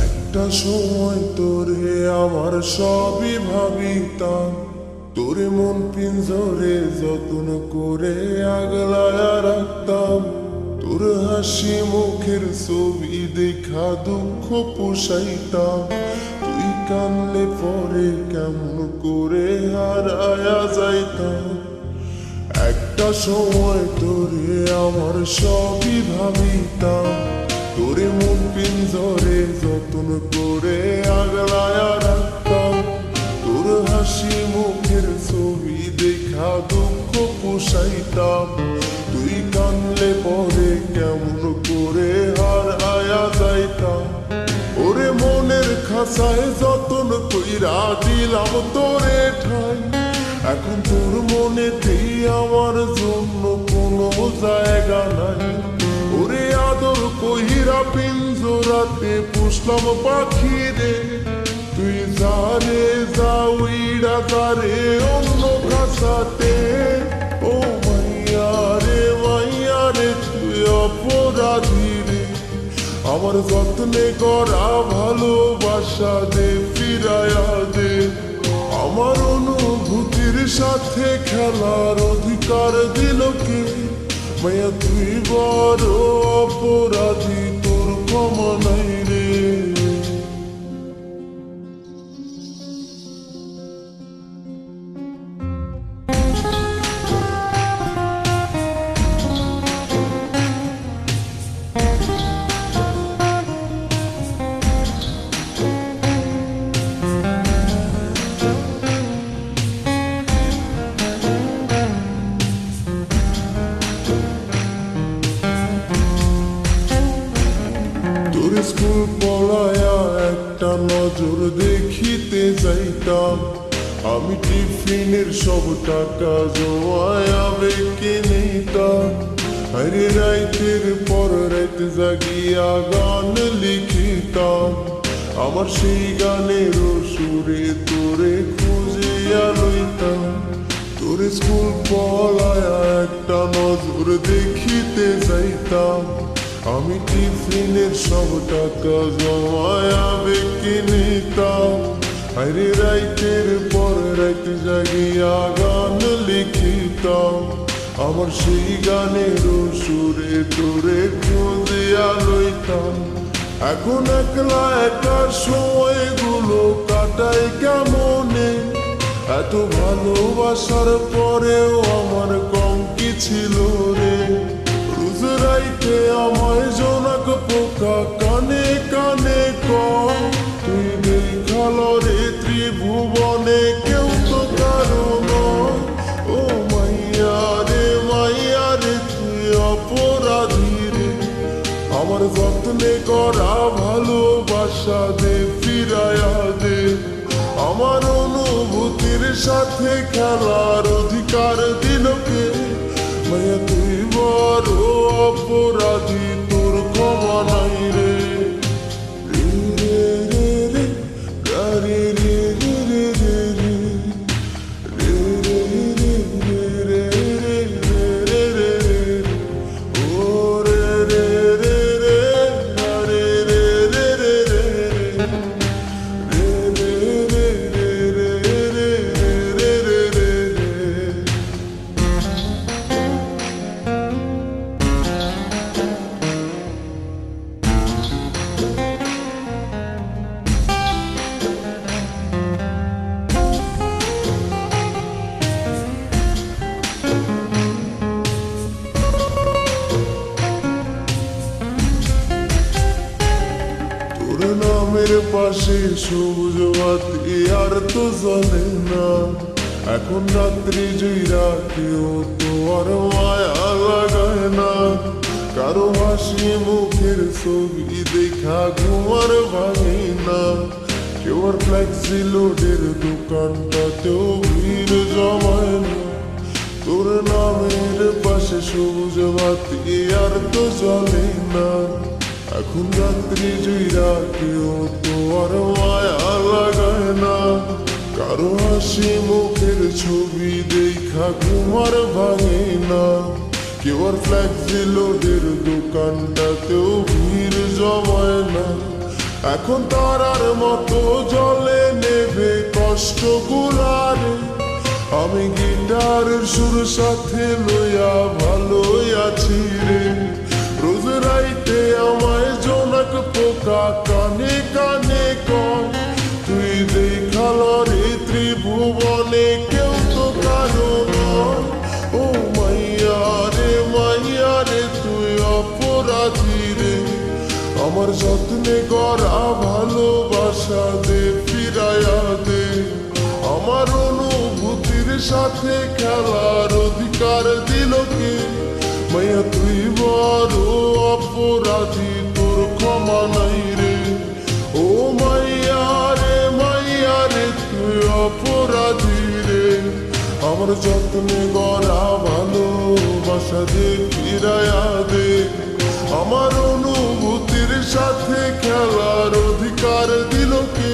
একটা সময় তোরে আমার সবই ভাবিতাম, তোরে মন পিঞ্জরে যত্ন করে আগলায়া রাখতাম। তোর হাসি মুখের ছবি দেখা দুঃখ পোষাইতাম। তুই কানলে পরে কেমন করে হারায়া যাইতাম। একটা সময় তোরে আমার সবই ভাবিতাম, তোরে মন পিঞ্জরে যত্ন করে আগলায়া রাখতাম। তোর হাসি মুখের ছবি দেখা দুঃখ পোষাইতাম। তুই কানলে পরে কেমন করে হারায়া যাইতাম। ওরে মনের খাঁচায় যতন কইরা দিলাম তোরে ঠাই, এখন তোর মনেতেই আমার জন্য কোনো জায়গা নাই। ওরে আদর কইরা পিঞ্জরাতে পুষলাম পাখি রে, তুই যারে যাউইরা যারে অন্য খাঁচাতে। ও মাইয়া রে তুই অপরাধী রে, আমার যত্নে করা ভালোবাসা দে ফিরায়া দে। আমার অনুভূতির সাথে খেলার অধিকার দিল কে? মায়া তুই বড় অপরাধী, তোর ক্ষমা নাই রে। তোর স্কুল পড়ায়া একটা নজর দেখিতে যাইতাম। আমি টিফিনের সব টাকা জমায়া বেঁকে নিতাম। আরে রাইতের পর রাইত জাগিয়া গান লিখিতাম। আমার সেই গানের সুরে তোরে খুঁজিয়া লইতাম। তোর স্কুল পড়ায়া একটা নজর দেখিতে যাইতাম। আমি টিফিনের সব টাকা জমায়া বেঁকে নিতাম। আরে রাইতের পর রাইত জাগিয়া গান লিখিতাম। আমার সেই গানের সুরে তোরে খুঁজিয়া লইতাম। এখন একলা একা সময়গুলো কাটাই কেমনে? এত ভালোবাসার পরেও আমার কম কি ছিল রে? রোজ রাইতে আমায় জোনাক পোকা কানে কানে কয়, তুই দেখাল রে ত্রিভুবনে কেউ তো কারো নয়। ও মাইয়া রে তুই অপরাধী রে, আমার যত্নে করা ভালোবাসা দে ফিরায়া দে। আমার অনুভূতির সাথে খেলার অধিকার দিল কে? মায়া তুই বড় অপরাধী, তোর ক্ষমা নাই রে। রে রে রে রে রে রে রে রে রে রে রে রে রে রে ও রে রে রে রে রে রে রে রে রে তোর নামের পাশে সবুজ বাতি আর তো জ্বলে না। এখন রাত্রি জুইরা কেউ তো আর মায়া লাগায় না। কারো হাসি মুখের ছবি দেখা ঘুমার ভাঙে না। কেউ আর ফ্লেক্সি লোডের দোকানটাতেও ভিড় জমায় না। তোর নামের পাশে সবুজ বাতি আর তো জ্বলে না। এখন রাত্রি জুইরা কেউ তো আর মায়া লাগায় না। কারো হাসি মুখের ছবি দেখা ঘুমার ভাঙে না, কেউ আর ফ্ল্যাক্সি লোডের দোকানটাতেও ভিড় জমায় না। এখন তারার মতো জলে নেবে কষ্ট গুলারে, আমি গিটারের সুর সাথে লইয়া ভালোই আছি রে। রোজ রাইতে আমায় জোনাক পোকা কানে কানে কয়, তুই দেখাল রে ত্রিভুবনে কেউ তো কারো নয়। ও মাইয়া রে তুই অপরাধী রে, আমার যত্নে করা ভালোবাসা দে ফিরাইয়া দে। আমার অনুভূতির সাথে খেলার অধিকার দিল কে, মাইয়া তুই বড় অপরাধী, তোর ক্ষমা নাই রে। ও মাইয়া রে তুই অপরাধী রে, আমার যত্নে গড়া ভালোবাসা দে ফিরাইয়া দে। আমার অনুভূতির সাথে খেলার অধিকার দিল কে,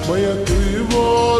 মাইয়া তুই বল